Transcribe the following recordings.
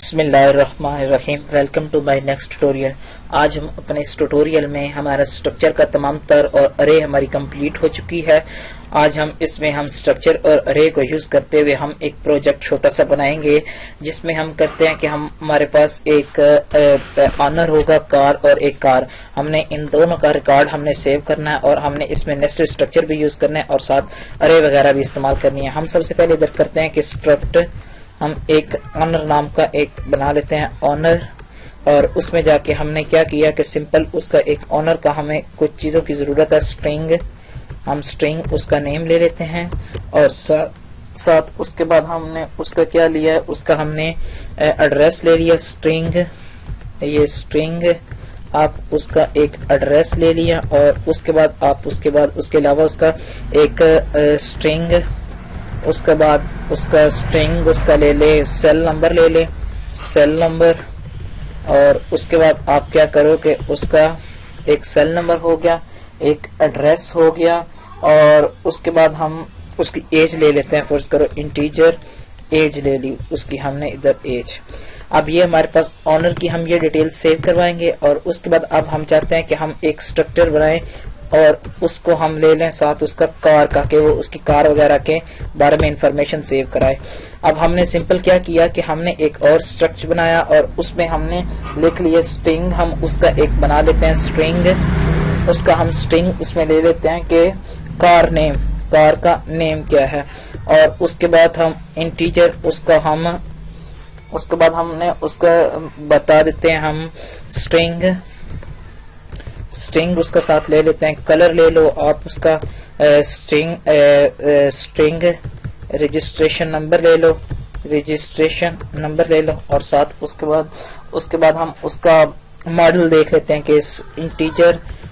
بسم اللہ الرحمن الرحیم. Welcome to my next tutorial. آج ہم اپنے اس ٹیوٹوریل میں ہمارا اسٹرکچر کا تمام تر اور ارے ہماری کمپلیٹ ہو چکی ہے. آج ہم اس میں اسٹرکچر اور ارے کو یوز کرتے ہوئے ہم ایک پروجیکٹ چھوٹا سا بنائیں گے جس میں ہم کرتے ہیں کہ ہمارے پاس ایک آنر ہوگا کار اور ایک کار. ہم نے ان دونوں کا ریکارڈ ہم نے سیو کرنا ہے اور ہم نے اس میں نیسٹڈ اسٹرکچر بھی یوز کرنا ہے اور ساتھ ارے وغیرہ بھی استعمال کرنی ہے. ہم سب سے پہلے ادھر کرتے ہیں کہ اسٹرکٹ ہم ایک آنر نام کا ایک بنا لیتے ہیں آنر, اور اس میں جا کے ہم نے کیا کیا کہ سمپل اس کا ایک آنر کا ہمیں کچھ چیزوں کی ضرورت ہے. اسٹرنگ ہم اسٹرنگ اس کا نیم لے لیتے ہیں اور ساتھ اس کے بعد ہم نے اس کا کیا لیا ہے, اس کا ہم نے ایڈریس لے لیا. اسٹرنگ یہ اسٹرنگ آپ اس کا ایک ایڈریس لے لیا اور اس کے بعد آپ اس کے علاوہ اس کا ایک اسٹرنگ اس کے بعد اس کا اسٹرنگ اس کا لے لے سیل نمبر لے لے سیل نمبر, اور اس کے بعد آپ کیا کرو کہ اس کا ایک سیل نمبر ہو گیا, ایک ایڈریس ہو گیا, اور اس کے بعد ہم اس کی ایج لے لیتے ہیں. فرض کرو انٹیجر ایج لے لی اس کی ہم نے ادھر ایج. اب یہ ہمارے پاس آنر کی ہم یہ ڈیٹیل سیو کروائیں گے اور اس کے بعد اب ہم چاہتے ہیں کہ ہم ایک اسٹرکچر بنائیں اور اس کو ہم لے لیں ساتھ اس کا کار کا, کہ وہ اس کی کار وغیرہ کے بارے میں انفارمیشن سیو کرائے. اب ہم نے سمپل کیا کیا کہ ہم نے ایک اور اسٹرکچر بنایا اور اس میں ہم نے لکھ لیا اسٹرنگ. ہم اس کا ایک بنا لیتے ہیں اسٹرنگ, اس کا ہم اسٹرنگ اس میں لے لیتے ہیں کہ کار نیم, کار کا نیم کیا ہے, اور اس کے بعد ہم انٹیجر اس کا ہم اس کے بعد ہم نے اس کا بتا دیتے ہیں ہم اسٹرنگ اس کا ساتھ لے لیتے ہیں. کلر لے لو آپ اس کا اسٹرنگ رجسٹریشن نمبر لے لو اور ساتھ اس کے بعد ہم اس کا ماڈل دیکھ لیتے ہیں کہ انٹیجر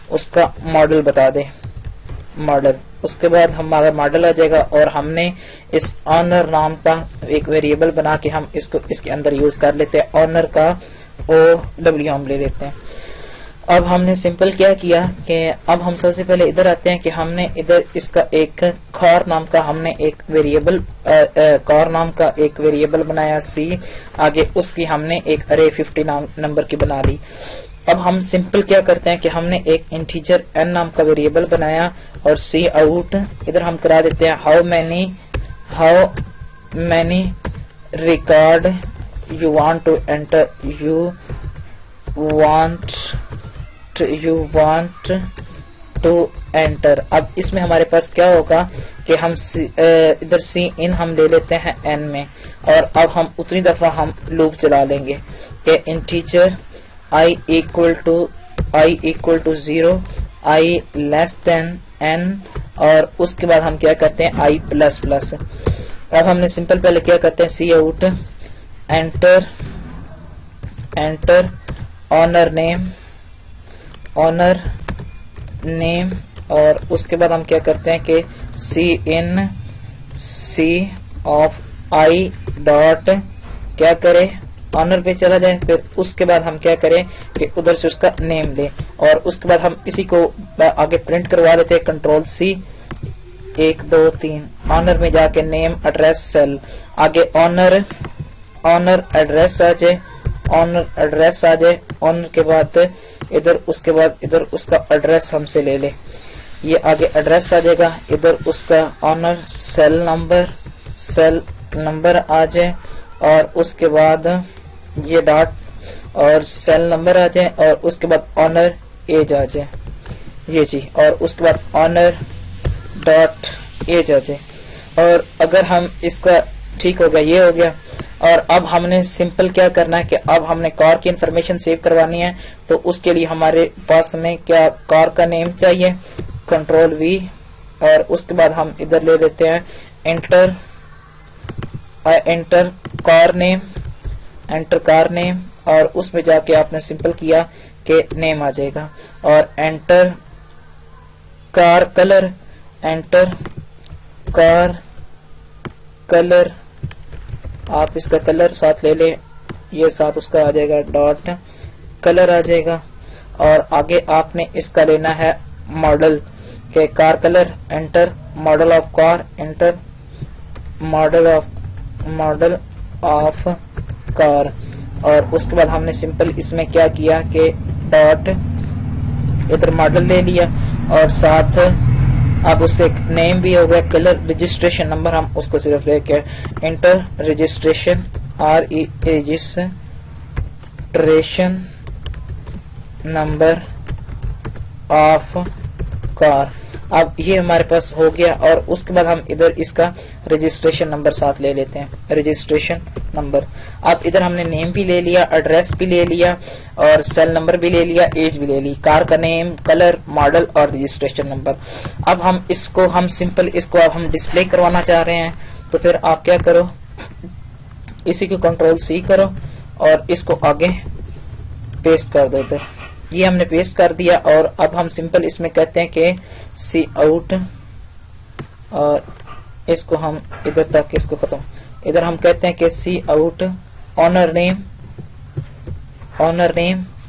اس کا ماڈل بتا دے ماڈل. اس کے بعد ہمارا ماڈل آ جائے گا اور ہم نے اس آنر نام کا ایک ویریبل بنا کے ہم اس کو اس کے اندر یوز کر لیتے ہیں. آنر کا OW ہم لے لیتے ہیں. اب ہم نے سمپل کیا کیا کہ اب ہم سب سے پہلے ادھر آتے ہیں کہ ہم نے ادھر اس کا ایک کار نام کا ہم نے ایک ویریبل کار نام کا ایک ویریبل بنایا سی. آگے اس کی ہم نے ایک ارے 50 نمبر کی بنا لی. اب ہم سمپل کیا کرتے ہیں کہ ہم نے ایک انٹیجر n نام کا ویریبل بنایا اور سی آؤٹ ادھر ہم کرا دیتے ہیں how many record you want to enter you want to enter. اب اس میں ہمارے پاس کیا ہوگا کہ ہم ادھر سی ان ہم لے لیتے ہیں n میں, اور اب ہم اتنی دفعہ ہم لوپ چلا لیں گے کہ integer i equal to 0, i less than n, اور اس کے بعد ہم کیا کرتے ہیں i پلس پلس. اب ہم نے سمپل پہلے کیا کرتے ہیں سی آؤٹ انٹر آنر نیم, اور اس کے بعد ہم کیا کرتے ہیں کہ سی ان سی آف آئی ڈاٹ کیا کرے آنر پہ چلا جائے. پھر اس کے بعد ہم کیا کریں کہ ادھر سے اس کا نیم لیں اور اس کے بعد ہم اسی کو آگے پرنٹ کروا لیتے ہیں کنٹرول سی 1 2 3 آنر میں جا کے نیم ایڈریس سیل, آگے آنر ایڈریس آ جائے آنر کے بعد ادھر اس کا ایڈریس ہم سے لے لے. یہ آگے ایڈریس آ جائے گا, ادھر اس کا آنر سیل نمبر آ جائے, اور اس کے بعد یہ ڈاٹ اور سیل نمبر آ جائے, اور اس کے بعد آنر ایج آ جائے یہ جی, اور اس کے بعد آنر ڈاٹ ایج آ جائے. اور اگر ہم اس کا ٹھیک ہو گیا, یہ ہو گیا. اور اب ہم نے سمپل کیا کرنا ہے کہ اب ہم نے کار کی انفارمیشن سیو کروانی ہے, تو اس کے لیے ہمارے پاس میں کیا کار کا نیم چاہیے کنٹرول V, اور اس کے بعد ہم ادھر لے لیتے ہیں انٹر کار نیم, اور اس میں جا کے آپ نے سمپل کیا کہ نیم آ جائے گا, اور انٹر کار کلر آپ اس کا کلر ساتھ لے لیں, یہ ساتھ اس کا آ جائے گا ڈاٹ کلر آ جائے گا. اور آگے آپ نے اس کا لینا ہے ماڈل کہ car colour enter model of car enter model of car. اور اس کے بعد ہم نے سمپل اس میں کیا کیا کہ ڈاٹ ادھر ماڈل لے لیا اور ساتھ اب اس کے نیم بھی ہو گیا کلر رجسٹریشن نمبر ہم اس کو صرف لے کے enter registration registration number of car. اب یہ ہمارے پاس ہو گیا اور اس کے بعد ہم ادھر اس کا رجسٹریشن نمبر ساتھ لے لیتے ہیں رجسٹریشن نمبر. اب ادھر ہم نے نیم بھی لے لیا ایڈریس بھی لے لیا اور سیل نمبر بھی لے لیا ایج بھی لے لی کار کا نیم کلر ماڈل اور رجسٹریشن نمبر. اب ہم اس کو سمپل اس کو اب ہم ڈسپلے کروانا چاہ رہے ہیں تو پھر آپ کیا کرو اسی کو کنٹرول سی کرو اور اس کو آگے پیسٹ کر دو. ادھر یہ ہم نے پیسٹ کر دیا اور اب ہم سمپل اس میں کہتے ہیں کہ سی آؤٹ اور اس کو ہم ادھر تک اس کو ختم ادھر ہم کہتے ہیں کہ سی آؤٹ آنر نیم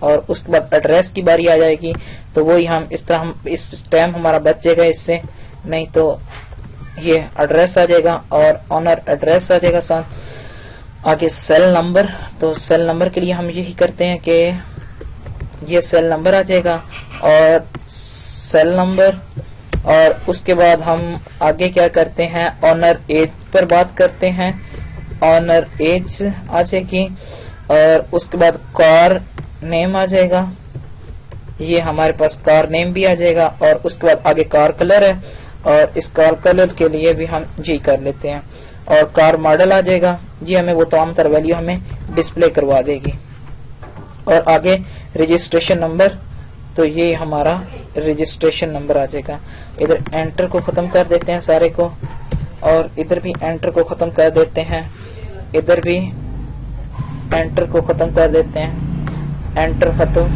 اور اس کے بعد ایڈریس کی باری آ جائے گی تو وہی ہم اس طرح اس ٹائم ہمارا بچ جائے گا اس سے نہیں تو یہ ایڈریس آ جائے گا اور آنر ایڈریس آ جائے گا ساتھ. آگے سیل نمبر تو سیل نمبر کے لیے ہم یہی کرتے ہیں کہ یہ سیل نمبر آ جائے گا اور سیل نمبر اور اس کے بعد ہم آگے کیا کرتے ہیں آنر ایج پر بات کرتے ہیں آنر ایج آ جائے گی اور اس کے بعد کار نیم آ جائے گا یہ ہمارے پاس کار نیم بھی آ جائے گا اور اس کے بعد آگے کار کلر ہے اور اس کار کلر کے لیے بھی ہم جی کر لیتے ہیں اور کار ماڈل آ جائے گا یہ ہمیں وہ تمام تر ویلیو ہمیں ڈسپلے کروا دے گی. اور آگے رجسٹریشن نمبر تو یہ ہمارا رجسٹریشن نمبر آ جائے گا. ادھر انٹر کو ختم کر دیتے ہیں سارے کو اور ادھر بھی انٹر کو ختم کر دیتے ہیں ادھر بھی انٹر کو ختم کر دیتے ہیں انٹر ختم.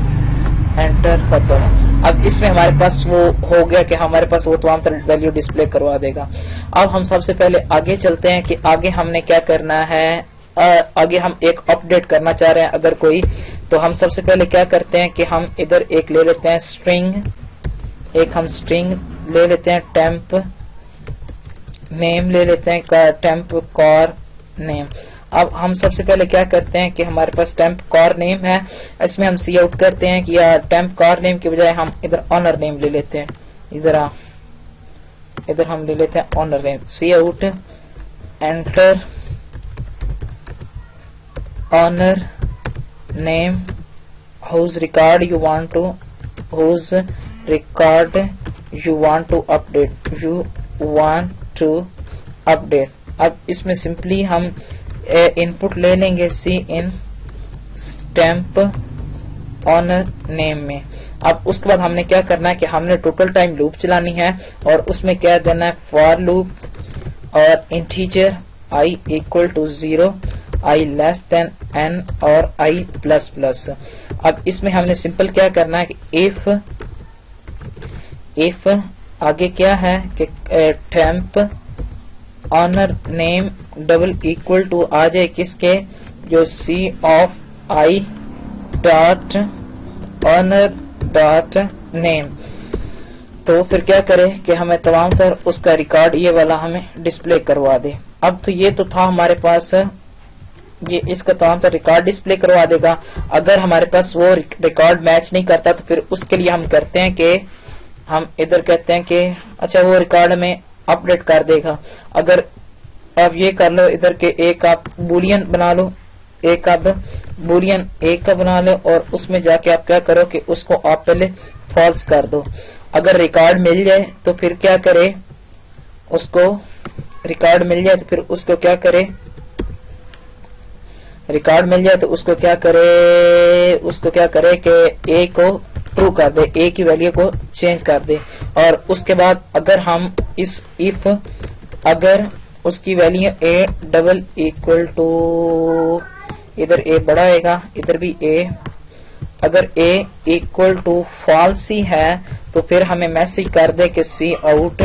اب اس میں ہمارے پاس وہ ہو گیا کہ ہمارے پاس وہ تمام تر ویلیو ڈسپلے کروا دے گا. اب ہم سب سے پہلے آگے چلتے ہیں کہ آگے ہم نے کیا کرنا ہے. آگے ہم ایک اپڈیٹ کرنا چاہ رہے ہیں اگر کوئی تو ہم سب سے پہلے کیا کرتے ہیں کہ ہم ادھر ایک لے لیتے ہیں اسٹرنگ لے لیتے ہیں ٹیمپ نیم لے لیتے ہیں ٹیمپ کار نیم. اب ہم سب سے پہلے کیا کرتے ہیں کہ ہمارے پاس ٹیمپ کار نیم ہے اس میں ہم سی آؤٹ کرتے ہیں کہ یا ٹیمپ کار نیم کی بجائے ہم ادھر آنر نیم لے لیتے ہیں ادھر ہم لے لیتے ہیں owner name cout enter owner name whose record you want to update. اب اس میں سمپلی ہم ان پٹ لے لیں گے سی ان stamp honor name میں. اب اس کے بعد ہم نے کیا کرنا ہے کہ ہم نے ٹوٹل ٹائم لوپ چلانی ہے اور اس میں کیا دینا ہے فار لوپ اور integer i equal to 0 i less than n اور i plus plus. اب اس میں ہم نے سمپل کیا کرنا ہے کہ if آگے کیا ہے کہ temp honor name double equal to آ جائے کس کے جو c of i dot honor dot name تو پھر کیا کرے کہ ہمیں تمام تر اس کا ریکارڈ یہ والا ہمیں ڈسپلے کروا دے. اب تو یہ تو تھا ہمارے پاس یہ اس کا تمام تر ریکارڈ ڈسپلے کروا دے گا. اگر ہمارے پاس وہ ریکارڈ میچ نہیں کرتا تو پھر اس کے لیے ہم کرتے ہیں کہ ہم ادھر کہتے ہیں کہ اچھا وہ ریکارڈ میں اپڈیٹ کر دے گا. اگر آپ یہ کر لو ادھر کے ایک آپ بولین بنا لو ایک آپ بولین ایک کا بنا لو اور اس میں جا کے آپ کیا کرو کہ اس کو آپ پہلے فالس کر دو. اگر ریکارڈ مل جائے تو پھر کیا کرے اس کو ریکارڈ مل جائے تو پھر اس کو کیا کرے ریکارڈ مل جائے تو اس کو کیا کرے کہ اے کو ٹرو کر دے اے کی ویلیو کو چینج کر دے. اور اس کے بعد اگر ہم اس if اگر اس کی value a double equal to ادھر اے بڑا آئے گا ادھر بھی اے اگر اے ایکول ٹو فالس ہی ہے تو پھر ہمیں میسج کر دے کہ cout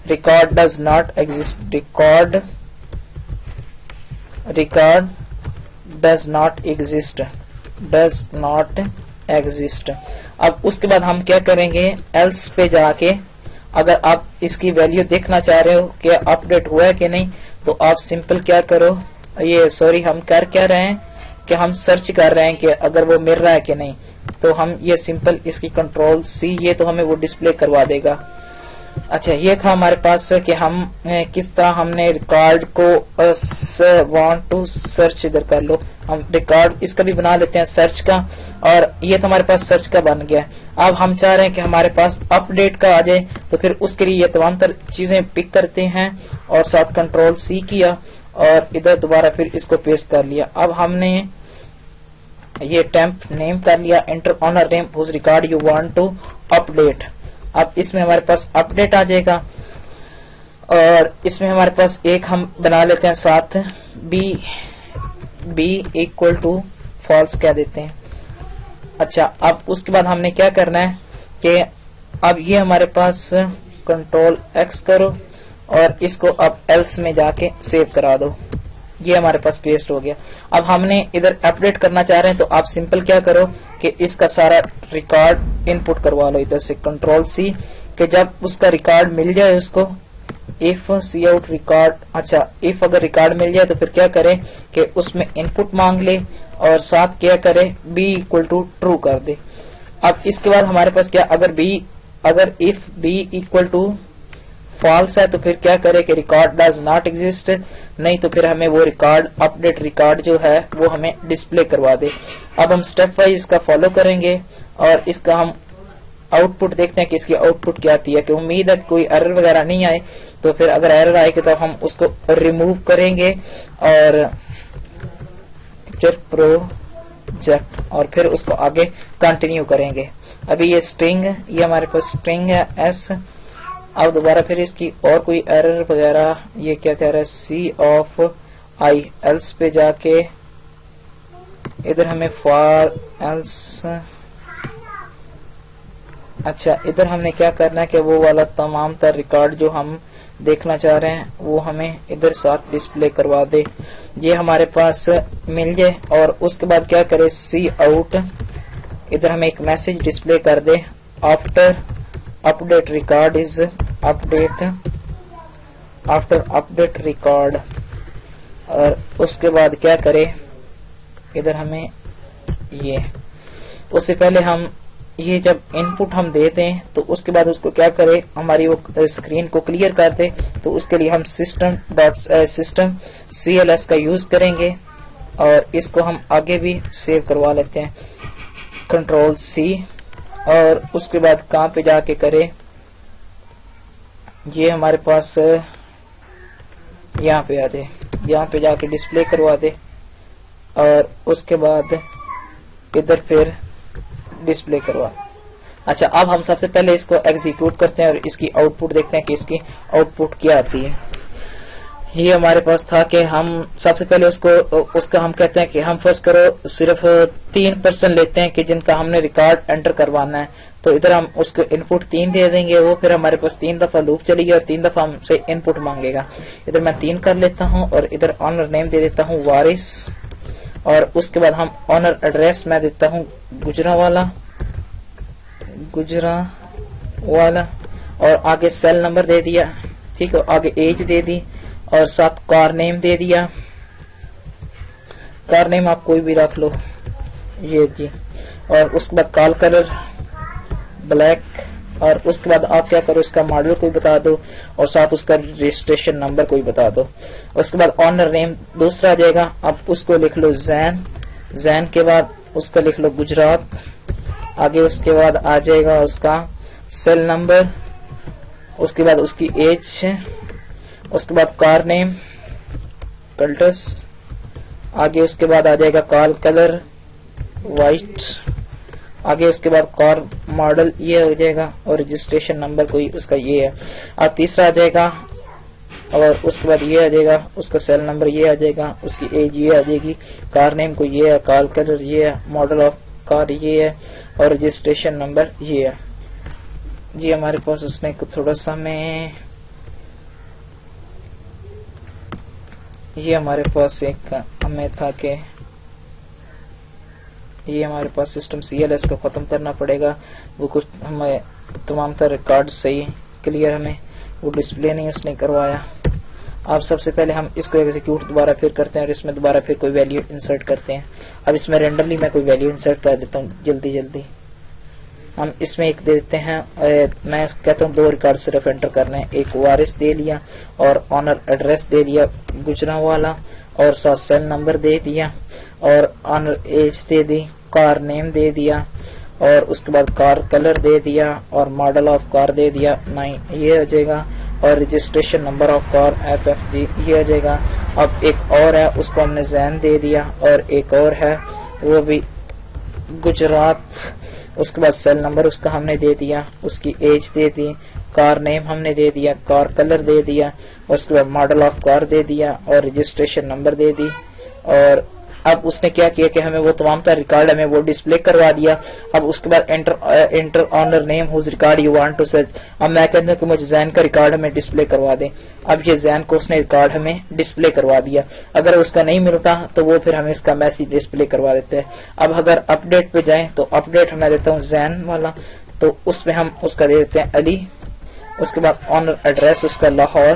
record does not exist record does not exist. اب اس کے بعد ہم کیا کریں گے ایلس پہ جا کے اگر آپ اس کی ویلیو دیکھنا چاہ رہے ہو کہ اپ ڈیٹ ہوا ہے کہ نہیں تو آپ سمپل کیا کرو یہ سوری ہم کر کیا رہے ہیں کہ ہم سرچ کر رہے ہیں کہ اگر وہ مل رہا ہے کہ نہیں. تو ہم یہ سمپل اس کی کنٹرول سی یہ تو ہمیں وہ ڈسپلے کروا دے گا. اچھا یہ تھا ہمارے پاس کہ ہم کس طرح ہم نے ریکارڈ کو وانٹ ٹو سرچ ادھر کر لو ہم ریکارڈ اس کا بھی بنا لیتے ہیں سرچ کا, اور یہ تو ہمارے پاس سرچ کا بن گیا. اب ہم چاہ رہے ہیں کہ ہمارے پاس اپ ڈیٹ کا آ جائے, تو پھر اس کے لیے یہ تمام تر چیزیں پک کرتے ہیں اور ساتھ کنٹرول سی کیا اور ادھر دوبارہ پھر اس کو پیسٹ کر لیا. اب ہم نے یہ ٹیمپ نیم کر لیا, enter owner name whose record you want to update. اب اس میں ہمارے پاس اپ ڈیٹ آ جائے گا, اور اس میں ہمارے پاس ایک ہم بنا لیتے ہیں ساتھ بی ایکول ٹو فالس کہہ دیتے ہیں. اچھا اب اس کے بعد ہم نے کیا کرنا ہے کہ اب یہ ہمارے پاس کنٹرول ایکس کرو اور اس کو اب ایلس میں جا کے سیو کرا دو. یہ ہمارے پاس پیسٹ ہو گیا. اب ہم نے ادھر اپڈیٹ کرنا چاہ رہے ہیں تو آپ سمپل کیا کرو کہ اس کا سارا ریکارڈ ان پٹ کروا لو ادھر سے کنٹرول سی, کہ جب اس کا ریکارڈ مل جائے اس کو if سی آؤٹ ریکارڈ. اچھا if اگر ریکارڈ مل جائے تو پھر کیا کرے کہ اس میں ان پٹ مانگ لے اور ساتھ کیا کرے b equal to true کر دے. اب اس کے بعد ہمارے پاس کیا اگر if b equal to false ہے تو پھر کیا کرے کہ ریکارڈ ڈز ناٹ ایگزسٹ, نہیں تو پھر ہمیں وہ ریکارڈ اپڈیٹ ریکارڈ جو ہے وہ ہمیں ڈسپلے کروا دے. اب ہم سٹیپ وائز اس کا فالو کریں گے اور اس کا ہم آؤٹ پٹ دیکھتے ہیں کہ اس کی آؤٹ پٹ کیا آتی ہے, کہ امید ہے کوئی ایرر وغیرہ نہیں آئے. تو پھر اگر ایرر آئے گا تو ہم اس کو ریموو کریں گے اور پروجیکٹ اور پھر اس کو آگے کنٹینیو کریں گے. ابھی یہ اسٹرنگ یہ ہمارے پاس اسٹرنگ ہے ایس. اب دوبارہ پھر اس کی اور کوئی ایرر وغیرہ یہ کیا کہہ رہا ہے سی آف آئی ایلس پہ جا کے ادھر ہمیں فار ایلس. اچھا ادھر ہم نے کیا کرنا ہے کہ وہ والا تمام تر ریکارڈ جو ہم دیکھنا چاہ رہے ہیں وہ ہمیں ادھر ساتھ ڈسپلے کروا دے. یہ ہمارے پاس مل جائے اور اس کے بعد کیا کرے سی آؤٹ ادھر ہمیں ایک میسج ڈسپلے کر دے after update record is update after update record. اور اس کے بعد کیا کرے ادھر ہمیں یہ اس سے پہلے ہم یہ جب ان پٹ ہم دے دیں تو اس کے بعد اس کو کیا کرے ہماری وہ اسکرین کو کلیئر کر دے. تو اس کے لیے ہم سسٹم CLS کا یوز کریں گے اور اس کو ہم آگے بھی سیو کروا لیتے ہیں کنٹرول سی, اور اس کے بعد کہاں پہ جا کے کرے یہ ہمارے پاس یہاں پہ آ جائے, یہاں پہ جا کے ڈسپلے کروا دے اور اس کے بعد ادھر پھر ڈسپلے کروا. اچھا اب ہم سب سے پہلے اس کو ایگزیکیوٹ کرتے ہیں اور اس کی آؤٹ پٹ دیکھتے ہیں کہ اس کی آؤٹ پٹ کیا آتی ہے. یہ ہمارے پاس تھا کہ ہم سب سے پہلے اس کا ہم کہتے ہیں کہ ہم فرض کرو صرف 3% لیتے ہیں کہ جن کا ہم نے ریکارڈ انٹر کروانا ہے. تو ادھر ہم اس کو ان پٹ 3 دے دیں گے, وہ پھر ہمارے پاس 3 دفعہ لوپ چلے گی اور 3 دفعہ ہم سے ان پٹ مانگے گا. ادھر میں 3 کر لیتا ہوں اور ادھر آنر نیم دے دیتا ہوں وارث, اور اس کے بعد ہم آنر ایڈریس میں دیتا ہوں گجرا والا اور آگے سیل نمبر دے دیا, ٹھیک ہے, آگے ایج دے دی اور ساتھ کار نیم دے دیا. کار نیم آپ کوئی بھی رکھ لو یہ جی, اور اس کے بعد کال کلر بلیک, اور اس کے بعد آپ کیا کرو اس کا ماڈل کوئی بتا دو اور ساتھ اس کا رجسٹریشن نمبر کوئی بتا دو. اس کے بعد آنر نیم دوسرا آ جائے گا, اب اس کو لکھ لو زین کے بعد اس کو لکھ لو گجرات, آگے اس کے بعد آ جائے گا اس کا سیل نمبر, اس کے بعد اس کی ایج, اس کے بعد کار نیم کلٹس, آگے اس کے بعد آ جائے گا کال کلر وائٹ, آگے اس کے بعد کار ماڈل یہ ہو جائے گا اور رجسٹریشن نمبر کوئی اس کا یہ ہے. اب تیسرا آ جائے گا اور اس کے بعد یہ آ جائے گا اس کا سیل نمبر یہ آ جائے گا, اس کی ایج یہ آ جائے گی, کار نیم کو یہ ہے, کال کلر یہ ہے, ماڈل آف کار یہ ہے اور رجسٹریشن نمبر یہ ہے. جی ہمارے پاس اس نے تھوڑا سا میں یہ ہمارے پاس ایک ہمیں تھا کہ یہ ہمارے پاس سسٹم CLS کو ختم کرنا پڑے گا, وہ کچھ ہمیں تمام تر ریکارڈ صحیح کلیئر ہمیں وہ ڈسپلے نہیں اس نے کروایا. اب سب سے پہلے ہم اس کو ایگزیکیوٹ دوبارہ پھر کرتے ہیں اور اس میں دوبارہ پھر کوئی ویلیو انسرٹ کرتے ہیں. اب اس میں رینڈملی میں کوئی ویلیو انسرٹ کر دیتا ہوں جلدی. ہم اس میں ایک دیتے ہیں, میں کہتا ہوں 2 ریکارڈ صرف انٹر کرنے ہیں. ایک وارث دے لیا اور آنر ایڈریس دے دیا گجرا والا, اور ساتھ سیل نمبر دے دیا, اور آنر ایج دے دی, کار نیم دے دیا, اور اس کے بعد کار کلر دے دیا, اور ماڈل آف کار دے دیا 9, یہ ہو جائے گا, اور registration number of car FFG یہ ہو جائے گا. اب ایک اور ہے, اس کو ہم نے زین دے دیا, اور ایک اور ہے وہ بھی گجرات, اس کے بعد سیل نمبر اس کا ہم نے دے دیا, اس کی ایج دے دی, کار نیم ہم نے دے دیا, کار کلر دے دیا, اور اس کے بعد ماڈل آف کار دے دیا, اور رجسٹریشن نمبر دے دی. اور اب اس نے کیا کیا کہ ہمیں وہ تمام تر ریکارڈ ہمیں وہ ڈسپلے کروا دیا. اب اس کے بعد enter owner name whose record you want to search. اب میں کہتا ہوں کہ مجھے زین کا ریکارڈ ہمیں ڈسپلے کروا دیں. اب یہ زین کو اس نے ریکارڈ ہمیں ڈسپلے کروا دیا. اگر اس کا نہیں ملتا تو وہ پھر ہمیں اس کا میسج ڈسپلے کروا دیتے ہیں. اب اگر اپ ڈیٹ پہ جائیں تو اپ ڈیٹ میں دیتا ہوں زین والا, تو اس میں ہم اس کا دے دیتے ہیں علی, اس کے بعد آنر ایڈریس اس کا لاہور,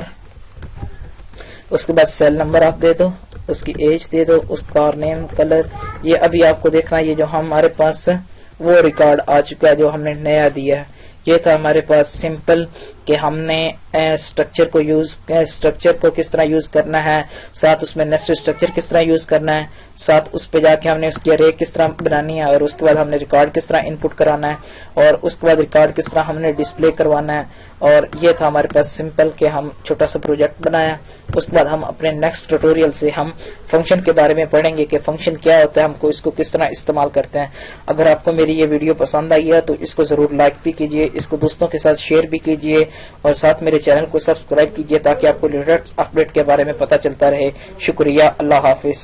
اس کے بعد سیل نمبر آپ دے دو, اس کی ایج دے دو, اس کار نیم کلر. یہ ابھی آپ کو دیکھنا, یہ جو ہمارے پاس وہ ریکارڈ آ چکا ہے جو ہم نے نیا دیا ہے. یہ تھا ہمارے پاس سمپل کہ ہم نے اسٹرکچر کو کس طرح یوز کرنا ہے, ساتھ اس میں نیسٹڈ اسٹرکچر کس طرح یوز کرنا ہے, ساتھ اس پہ جا کے ہم نے اس کی ارے کس طرح بنانی ہے, اور اس کے بعد ہم نے ریکارڈ کس طرح انپٹ کرانا ہے, اور اس کے بعد ریکارڈ کس طرح ہم نے ڈسپلے کروانا ہے. اور یہ تھا ہمارے پاس سمپل کہ ہم چھوٹا سا پروجیکٹ بنایا. اس کے بعد ہم اپنے نیکسٹ ٹیوٹوریل سے ہم فنکشن کے بارے میں پڑھیں گے کہ فنکشن کیا ہوتا ہے, ہم کو اس کو کس طرح استعمال کرتے ہیں. اگر آپ کو میری یہ ویڈیو پسند آئی ہے تو اس کو ضرور لائک بھی کیجئے, اس کو دوستوں کے ساتھ شیئر بھی کیجئے, اور ساتھ میرے چینل کو سبسکرائب کیجئے تاکہ آپ کو لیٹسٹ اپڈیٹ کے بارے میں پتہ چلتا رہے. شکریہ, اللہ حافظ.